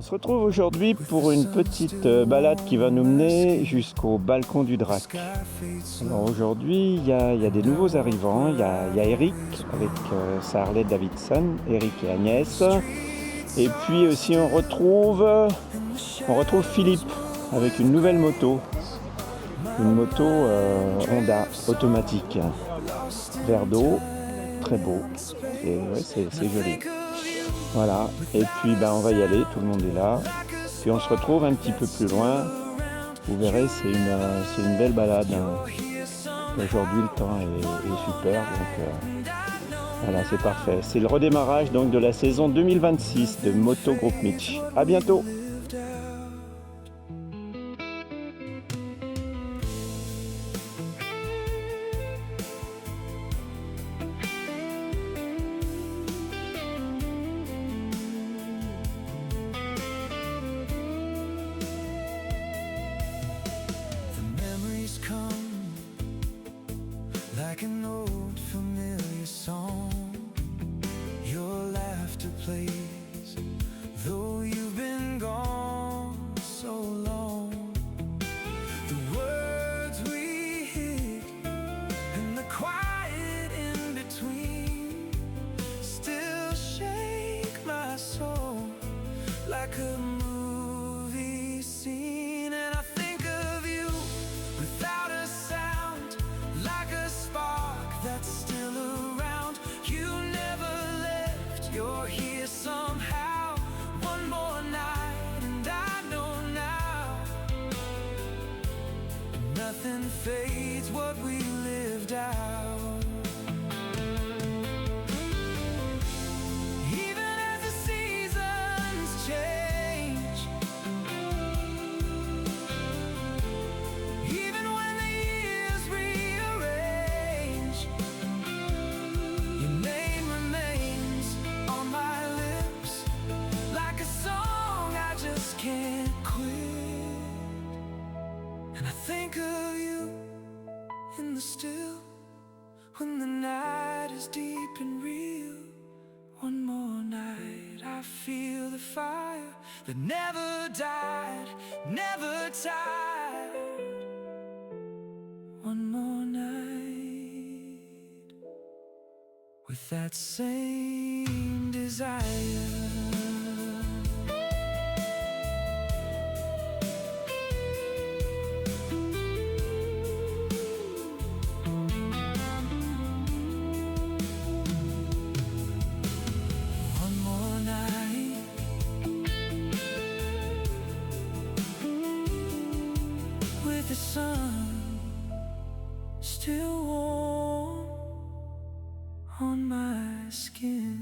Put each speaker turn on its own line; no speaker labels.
On se retrouve aujourd'hui pour une petite balade qui va nous mener jusqu'au Balcons du Drac. Alors aujourd'hui, il y a des nouveaux arrivants. Il y a Eric avec sa Harley Davidson, Eric et Agnès. Et puis aussi on retrouve Philippe avec une nouvelle moto. Une moto Honda automatique. Vert d'eau, très beau. Et ouais, c'est joli. Voilà, et puis on va y aller, tout le monde est là. Puis on se retrouve un petit peu plus loin. Vous verrez, c'est une belle balade. Aujourd'hui, le temps est super, donc voilà, c'est parfait. C'est le redémarrage donc de la saison 2026 de Moto Group Mitch. À bientôt.
Like an old familiar song, your laughter plays, though you've been gone so long. The words we hid and the quiet in between still shake my soul like a movie scene. And I think of you without a sound, like a spark that's still around. You never left, you're here somehow. One more night and I know now nothing fades what we lived out. Even as the seasons change, even when the years rearrange, your name remains on my lips like a song I just can't quit. And I think of you in the still, when the night is deep and real. One more night I feel the fire that never died, never tired. One more night with that same desire. One more night with the sun still warm on my skin.